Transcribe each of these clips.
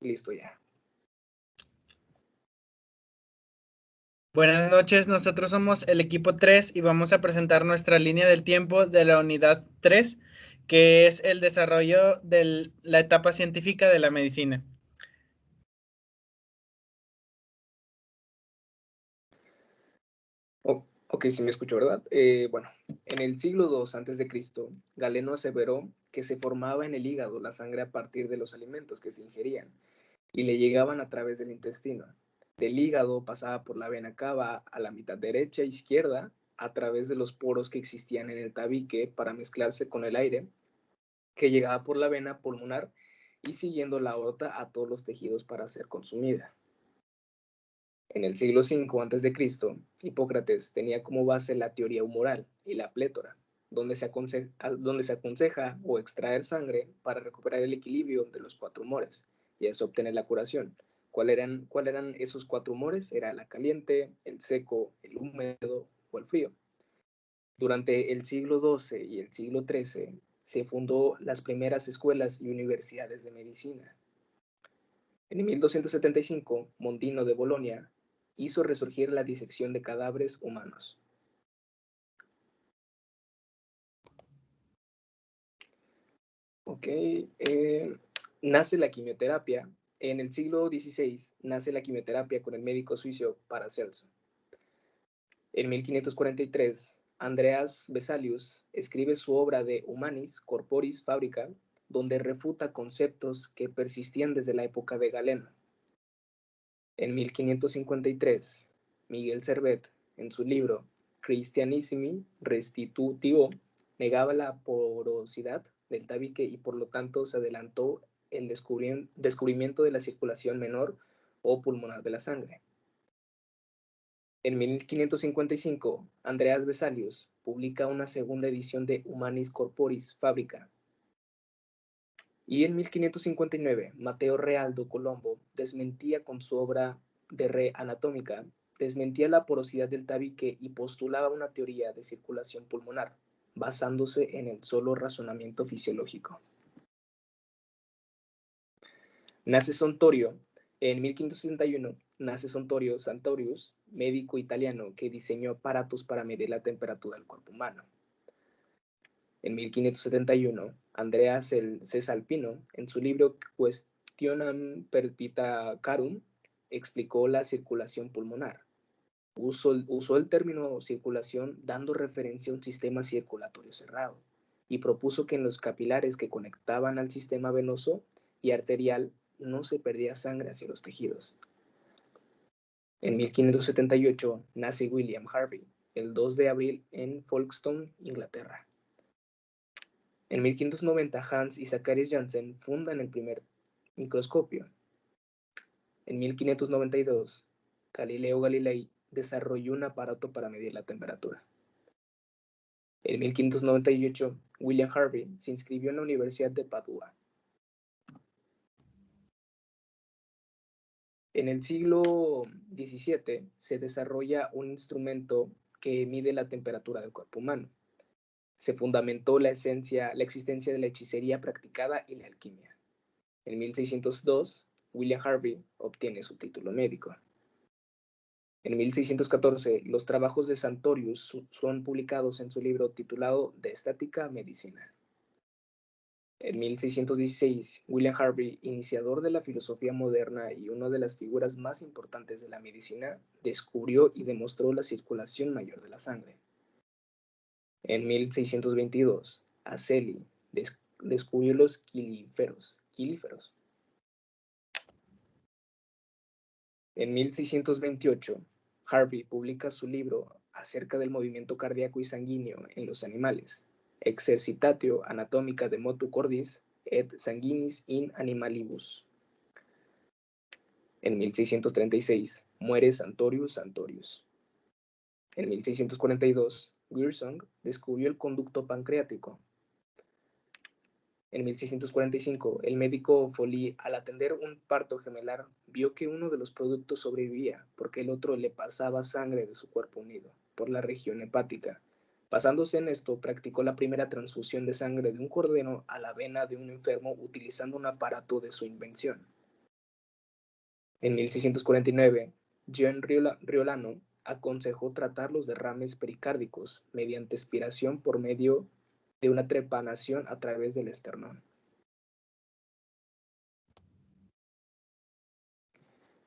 Listo ya. Buenas noches, nosotros somos el equipo 3 y vamos a presentar nuestra línea del tiempo de la unidad 3, que es el desarrollo de la etapa científica de la medicina. Ok, sí me escucho, ¿verdad? Bueno, en el siglo II a.C., Galeno aseveró que se formaba en el hígado la sangre a partir de los alimentos que se ingerían y le llegaban a través del intestino. Del hígado pasaba por la vena cava a la mitad derecha e izquierda a través de los poros que existían en el tabique para mezclarse con el aire que llegaba por la vena pulmonar y siguiendo la aorta a todos los tejidos para ser consumida. En el siglo V a.C., Hipócrates tenía como base la teoría humoral y la plétora, donde se aconseja o extraer sangre para recuperar el equilibrio de los cuatro humores y así obtener la curación. ¿Cuáles eran esos cuatro humores? Era la caliente, el seco, el húmedo o el frío. Durante el siglo XII y el siglo XIII se fundó las primeras escuelas y universidades de medicina. En 1275, Mondino de Bolonia hizo resurgir la disección de cadáveres humanos. Ok, nace la quimioterapia. En el siglo XVI nace la quimioterapia con el médico suizo Paracelso. En 1543, Andreas Vesalius escribe su obra de Humanis Corporis Fabrica, donde refuta conceptos que persistían desde la época de Galeno. En 1553, Miguel Servet, en su libro Christianissimi Restitutivo, negaba la porosidad del tabique y por lo tanto se adelantó el descubrimiento de la circulación menor o pulmonar de la sangre. En 1555, Andreas Vesalius publica una segunda edición de Humanis Corporis Fabrica. Y en 1559, Mateo Realdo Colombo desmentía con su obra de Re Anatómica, desmentía la porosidad del tabique y postulaba una teoría de circulación pulmonar, basándose en el solo razonamiento fisiológico. Nace Sontorio. En 1561 nace Sontorio Santorius, médico italiano que diseñó aparatos para medir la temperatura del cuerpo humano. En 1571, Andrea Cesalpino, en su libro Questionam Perspicarum, explicó la circulación pulmonar. Usó el término circulación dando referencia a un sistema circulatorio cerrado y propuso que en los capilares que conectaban al sistema venoso y arterial no se perdía sangre hacia los tejidos. En 1578 nace William Harvey, el 2 de abril en Folkestone, Inglaterra. En 1590 Hans y Zacharias Janssen fundan el primer microscopio. En 1592 Galileo Galilei desarrolló un aparato para medir la temperatura. En 1598 William Harvey se inscribió en la Universidad de Padua. En el siglo XVII se desarrolla un instrumento que mide la temperatura del cuerpo humano. Se fundamentó la existencia de la hechicería practicada y la alquimia. En 1602, William Harvey obtiene su título médico. En 1614, los trabajos de Santorius son publicados en su libro titulado De Estática Medicina. En 1616, William Harvey, iniciador de la filosofía moderna y una de las figuras más importantes de la medicina, descubrió y demostró la circulación mayor de la sangre. En 1622, Aceli descubrió los quilíferos. En 1628, Harvey publica su libro acerca del movimiento cardíaco y sanguíneo en los animales, Exercitatio Anatomica de Motu Cordis et Sanguinis in Animalibus. En 1636, muere Santorius Santorius. En 1642, Wirsong descubrió el conducto pancreático. En 1645, el médico Foley, al atender un parto gemelar, vio que uno de los productos sobrevivía porque el otro le pasaba sangre de su cuerpo unido por la región hepática. Basándose en esto, practicó la primera transfusión de sangre de un cordero a la vena de un enfermo utilizando un aparato de su invención. En 1649, Jean Riolano aconsejó tratar los derrames pericárdicos mediante expiración por medio de una trepanación a través del esternón.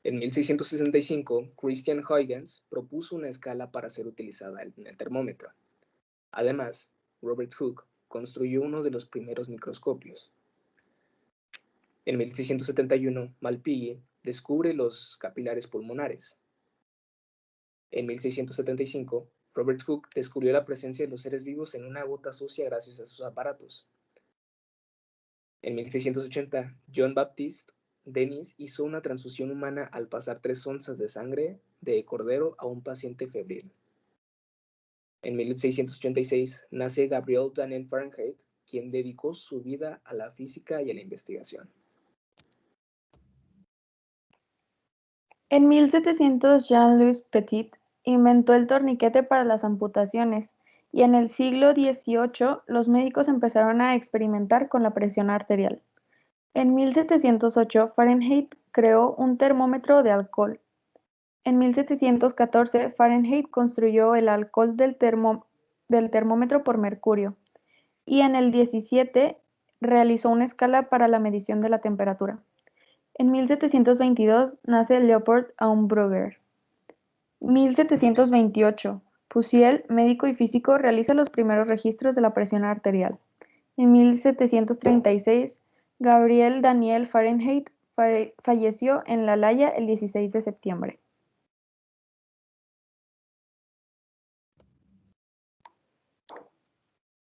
En 1665, Christian Huygens propuso una escala para ser utilizada en el termómetro. Además, Robert Hooke construyó uno de los primeros microscopios. En 1671, Malpighi descubre los capilares pulmonares. En 1675, Robert Hooke descubrió la presencia de los seres vivos en una gota sucia gracias a sus aparatos. En 1680, John Baptiste Dennis hizo una transfusión humana al pasar 3 onzas de sangre de cordero a un paciente febril. En 1686 nace Gabriel Daniel Fahrenheit, quien dedicó su vida a la física y a la investigación. En 1700, Jean-Louis Petit inventó el torniquete para las amputaciones, y en el siglo XVIII los médicos empezaron a experimentar con la presión arterial. En 1708, Fahrenheit creó un termómetro de alcohol. En 1714, Fahrenheit construyó el alcohol del termómetro por mercurio, y en el 17 realizó una escala para la medición de la temperatura. En 1722 nace Leopold Auenbrugger. 1728, Puciel, médico y físico, realiza los primeros registros de la presión arterial. En 1736, Gabriel Daniel Fahrenheit falleció en La Haya el 16 de septiembre.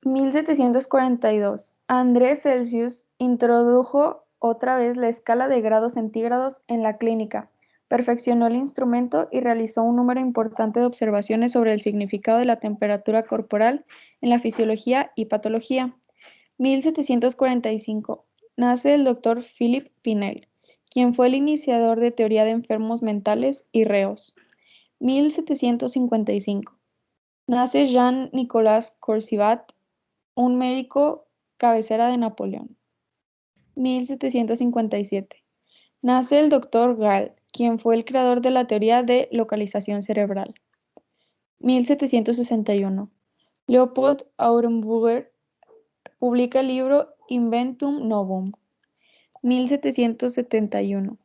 En 1742, André Celsius introdujo otra vez la escala de grados centígrados en la clínica, perfeccionó el instrumento y realizó un número importante de observaciones sobre el significado de la temperatura corporal en la fisiología y patología. 1745, nace el Dr. Philippe Pinel, quien fue el iniciador de teoría de enfermos mentales y reos. 1755, nace Jean-Nicolas Courcivat, un médico cabecera de Napoleón. 1757, nace el Dr. Gall, quien fue el creador de la teoría de localización cerebral. 1761, Leopold Auenbrugger publica el libro Inventum Novum. 1771,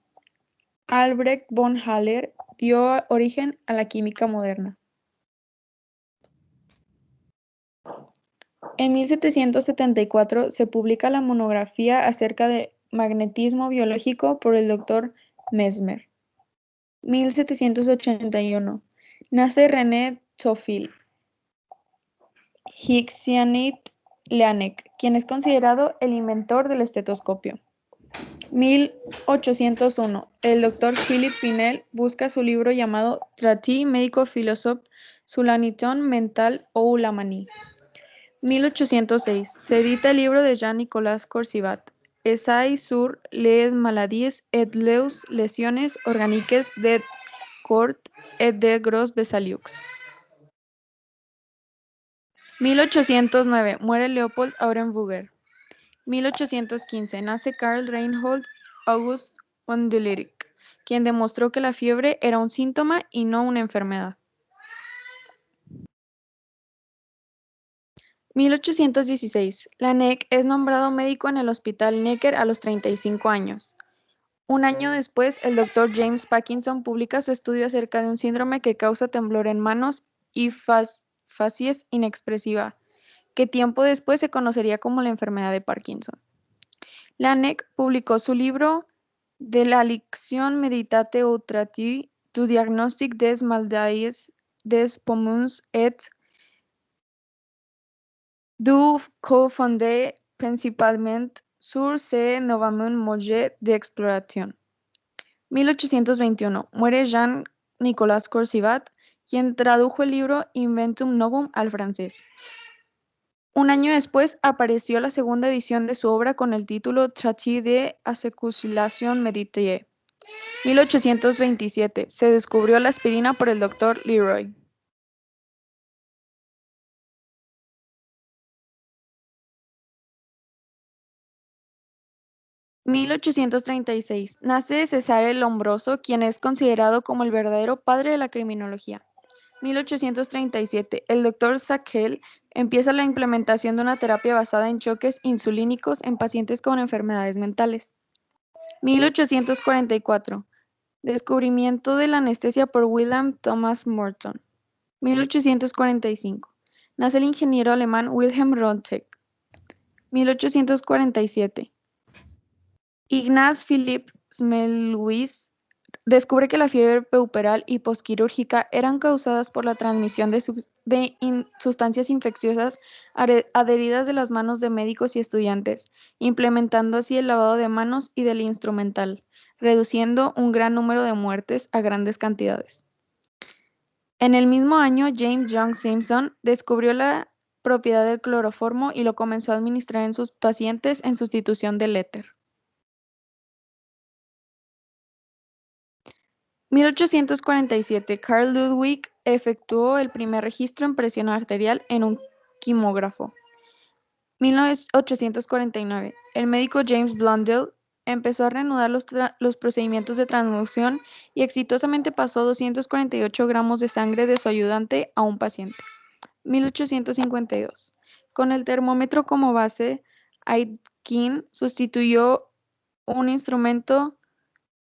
Albrecht von Haller dio origen a la química moderna. En 1774 se publica la monografía acerca de magnetismo biológico por el Dr. Mesmer. 1781, nace René Tofil Higgsianit-Leanec, quien es considerado el inventor del estetoscopio. 1801, el Dr. Philippe Pinel busca su libro llamado Traité médico-philosophe sur l'anatomie mentale ou la manie. 1806, se edita el libro de Jean-Nicolas Courcivat, Essai sur les maladies et les lesions organiques des corps et des gros Vesaliux. 1809, muere Leopold Auenbrugger. 1815, nace Karl Reinhold August von Dählerich, quien demostró que la fiebre era un síntoma y no una enfermedad. 1816, Laennec es nombrado médico en el Hospital Necker a los 35 años. Un año después, el Dr. James Parkinson publica su estudio acerca de un síndrome que causa temblor en manos y facies inexpresiva, que tiempo después se conocería como la enfermedad de Parkinson. Laennec publicó su libro De l'addiction méditate ou traité du diagnostic des maladies des poumons et du co-fondé principalement sur ce nouveau mode d'exploration. 1821, muere Jean-Nicolas Courcivat, quien tradujo el libro Inventum Novum al francés. Un año después apareció la segunda edición de su obra con el título Traité de Asséculation médicale. 1827, se descubrió la aspirina por el Dr. Leroy. 1836. Nace Cesare Lombroso, quien es considerado como el verdadero padre de la criminología. 1837. El Dr. Sackell empieza la implementación de una terapia basada en choques insulínicos en pacientes con enfermedades mentales. 1844. Descubrimiento de la anestesia por William Thomas Morton. 1845. Nace el ingeniero alemán Wilhelm Röntgen. 1847. Ignaz Philipp Semmelweis descubre que la fiebre puerperal y posquirúrgica eran causadas por la transmisión de sustancias infecciosas adheridas de las manos de médicos y estudiantes, implementando así el lavado de manos y del instrumental, reduciendo un gran número de muertes a grandes cantidades. En el mismo año, James Young Simpson descubrió la propiedad del cloroformo y lo comenzó a administrar en sus pacientes en sustitución del éter. 1847. Carl Ludwig efectuó el primer registro en presión arterial en un quimógrafo. 1849. El médico James Blundell empezó a reanudar los procedimientos de transfusión y exitosamente pasó 248 gramos de sangre de su ayudante a un paciente. 1852. Con el termómetro como base, Aitken sustituyó un instrumento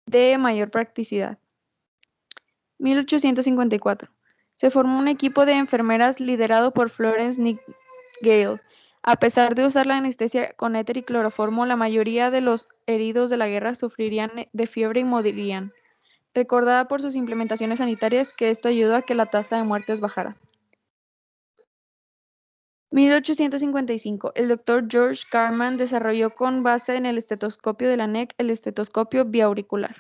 de mayor practicidad. 1854. Se formó un equipo de enfermeras liderado por Florence Nightingale. A pesar de usar la anestesia con éter y cloroformo, la mayoría de los heridos de la guerra sufrirían de fiebre y morirían. Recordada por sus implementaciones sanitarias, que esto ayudó a que la tasa de muertes bajara. 1855. El Dr. George Carman desarrolló con base en el estetoscopio de la NEC el estetoscopio biauricular.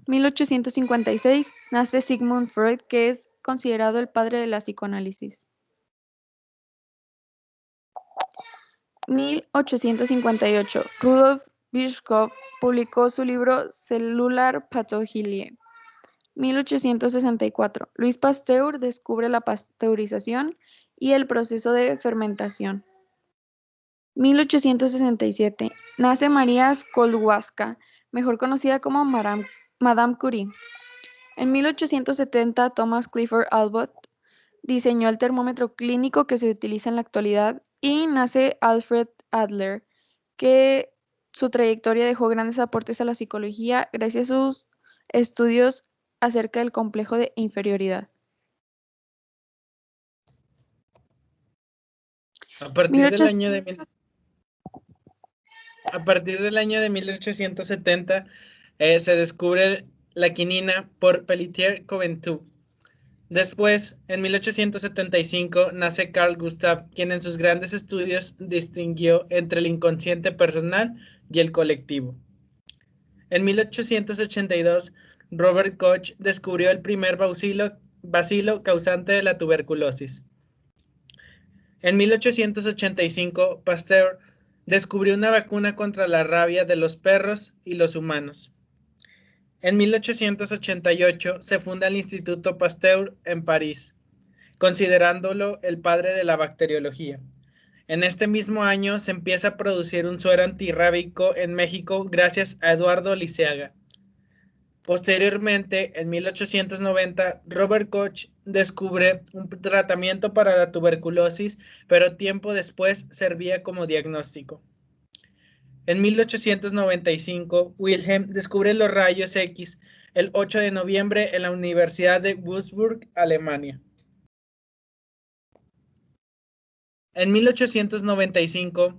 1856. Nace Sigmund Freud, que es considerado el padre de la psicoanálisis. 1858. Rudolf Virchow publicó su libro Cellular Pathology. 1864. Louis Pasteur descubre la pasteurización y el proceso de fermentación. 1867. Nace María Sklodowska, mejor conocida como Madame Curie. En 1870, Thomas Clifford Allbutt diseñó el termómetro clínico que se utiliza en la actualidad y nace Alfred Adler, que su trayectoria dejó grandes aportes a la psicología gracias a sus estudios acerca del complejo de inferioridad. A partir del año de 1870 se descubre la quinina por Pelletier-Coventou. Después, en 1875, nace Carl Gustav, quien en sus grandes estudios distinguió entre el inconsciente personal y el colectivo. En 1882, Robert Koch descubrió el primer bacilo causante de la tuberculosis. En 1885, Pasteur descubrió una vacuna contra la rabia de los perros y los humanos. En 1888 se funda el Instituto Pasteur en París, considerándolo el padre de la bacteriología. En este mismo año se empieza a producir un suero antirrábico en México gracias a Eduardo Liceaga. Posteriormente, en 1890, Robert Koch descubre un tratamiento para la tuberculosis, pero tiempo después servía como diagnóstico. En 1895, Wilhelm descubre los rayos X el 8 de noviembre en la Universidad de Würzburg, Alemania. En 1895,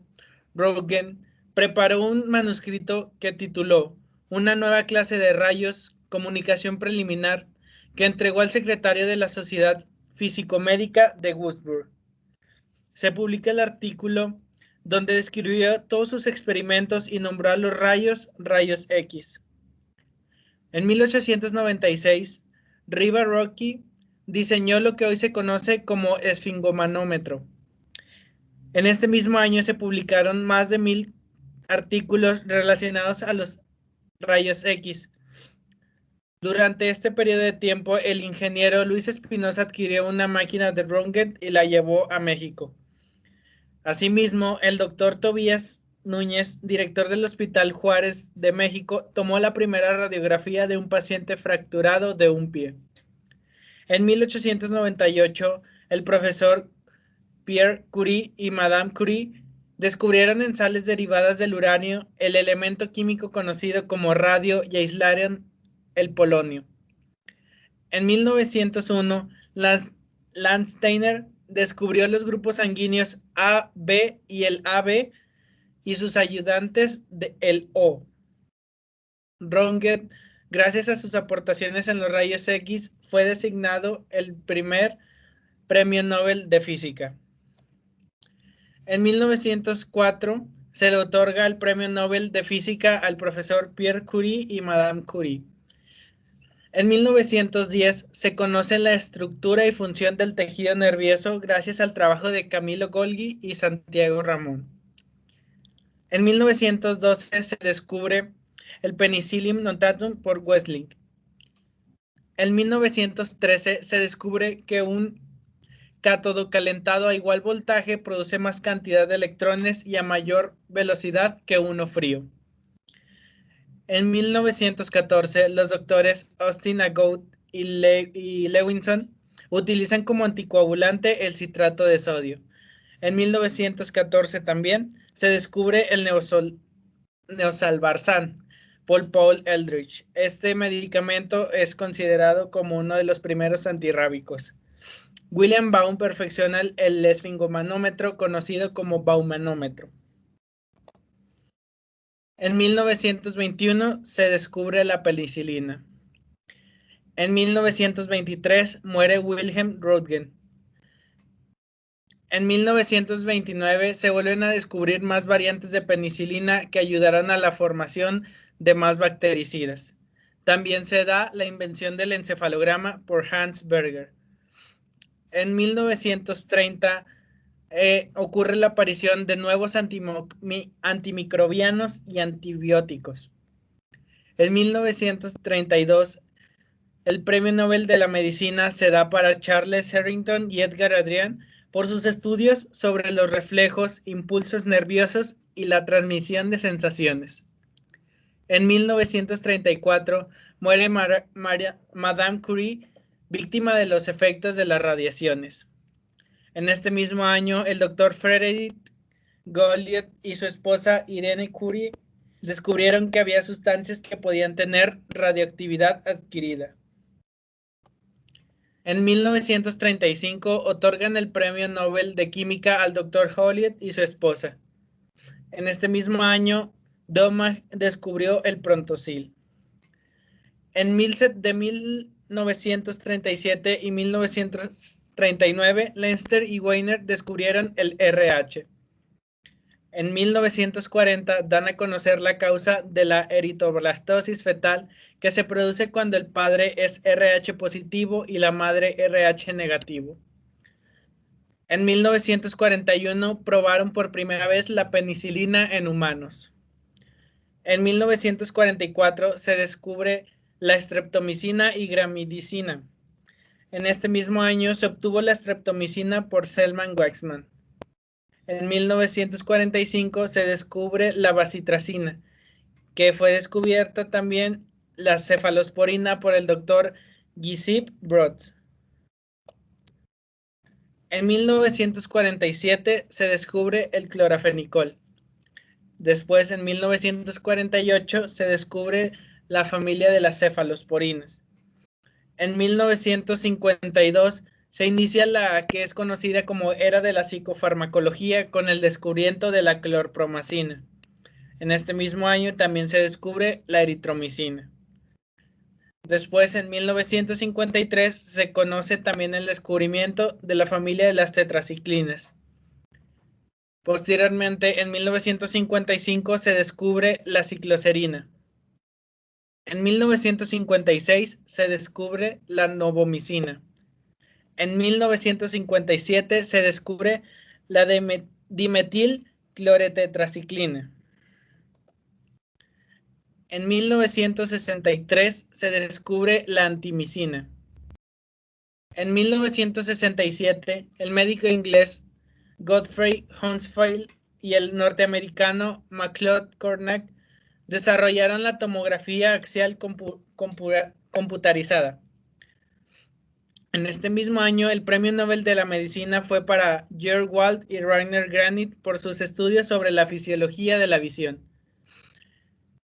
Röntgen preparó un manuscrito que tituló Una nueva clase de rayos, comunicación preliminar, que entregó al secretario de la Sociedad Físico-Médica de Würzburg. Se publica el artículo donde describió todos sus experimentos y nombró a los rayos X. En 1896, Riva Rocchi diseñó lo que hoy se conoce como esfingomanómetro. En este mismo año se publicaron más de 1000 artículos relacionados a los rayos X. Durante este periodo de tiempo, el ingeniero Luis Espinosa adquirió una máquina de Röntgen y la llevó a México. Asimismo, el doctor Tobias Núñez, director del Hospital Juárez de México, tomó la primera radiografía de un paciente fracturado de un pie. En 1898, el profesor Pierre Curie y Madame Curie descubrieron en sales derivadas del uranio el elemento químico conocido como radio y aislaron el polonio. En 1901, Landsteiner descubrió los grupos sanguíneos A, B y el AB y sus ayudantes el O. Röntgen, gracias a sus aportaciones en los rayos X, fue designado el primer premio Nobel de Física. En 1904 se le otorga el premio Nobel de Física al profesor Pierre Curie y Madame Curie. En 1910 se conoce la estructura y función del tejido nervioso gracias al trabajo de Camillo Golgi y Santiago Ramón. En 1912 se descubre el Penicillium notatum por Wessling. En 1913 se descubre que un cátodo calentado a igual voltaje produce más cantidad de electrones y a mayor velocidad que uno frío. En 1914, los doctores Austin Agout y Lewinson utilizan como anticoagulante el citrato de sodio. En 1914 también se descubre el neosalvarsan por Paul Eldridge. Este medicamento es considerado como uno de los primeros antirrábicos. William Baum perfecciona el esfingomanómetro conocido como baumanómetro. En 1921 se descubre la penicilina. En 1923 muere Wilhelm Röntgen. En 1929 se vuelven a descubrir más variantes de penicilina que ayudarán a la formación de más bactericidas. También se da la invención del encefalograma por Hans Berger. En 1930 ocurre la aparición de nuevos antimicrobianos y antibióticos. En 1932, el Premio Nobel de la Medicina se da para Charles Harrington y Edgar Adrian por sus estudios sobre los reflejos, impulsos nerviosos y la transmisión de sensaciones. En 1934 muere Madame Curie, víctima de los efectos de las radiaciones. En este mismo año, el doctor Frederick Joliot y su esposa Irene Curie descubrieron que había sustancias que podían tener radioactividad adquirida. En 1935 otorgan el Premio Nobel de Química al doctor Joliot y su esposa. En este mismo año, Domag descubrió el Prontosil. En 1937 y 1939, Leinster y Weiner descubrieron el RH. En 1940 dan a conocer la causa de la eritroblastosis fetal, que se produce cuando el padre es RH positivo y la madre RH negativo. En 1941 probaron por primera vez la penicilina en humanos. En 1944 se descubre la streptomicina y gramidicina. En este mismo año se obtuvo la streptomicina por Selman Waxman. En 1945 se descubre la bacitracina, que fue descubierta también la cefalosporina por el doctor Giuseppe Brotz. En 1947 se descubre el clorafenicol. Después, en 1948, se descubre la familia de las cefalosporinas. En 1952 se inicia la que es conocida como era de la psicofarmacología con el descubrimiento de la clorpromacina. En este mismo año también se descubre la eritromicina. Después, en 1953, se conoce también el descubrimiento de la familia de las tetraciclinas. Posteriormente, en 1955, se descubre la cicloserina. En 1956 se descubre la novomicina. En 1957 se descubre la dimetilcloretetraciclina. En 1963 se descubre la antimicina. En 1967, el médico inglés Godfrey Hounsfield y el norteamericano McLeod Cornack desarrollaron la tomografía axial computarizada. En este mismo año, el Premio Nobel de la Medicina fue para Georg Wald y Rainer Granit por sus estudios sobre la fisiología de la visión.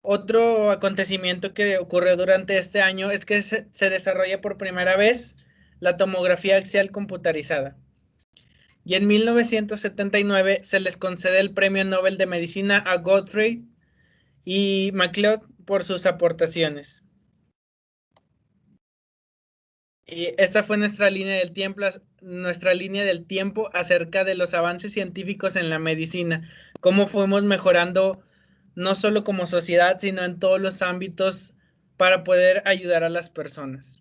Otro acontecimiento que ocurrió durante este año es que se desarrolla por primera vez la tomografía axial computarizada. Y en 1979 se les concede el Premio Nobel de Medicina a Gottfried y McLeod por sus aportaciones. Y esta fue nuestra línea del tiempo acerca de los avances científicos en la medicina, cómo fuimos mejorando no solo como sociedad, sino en todos los ámbitos para poder ayudar a las personas.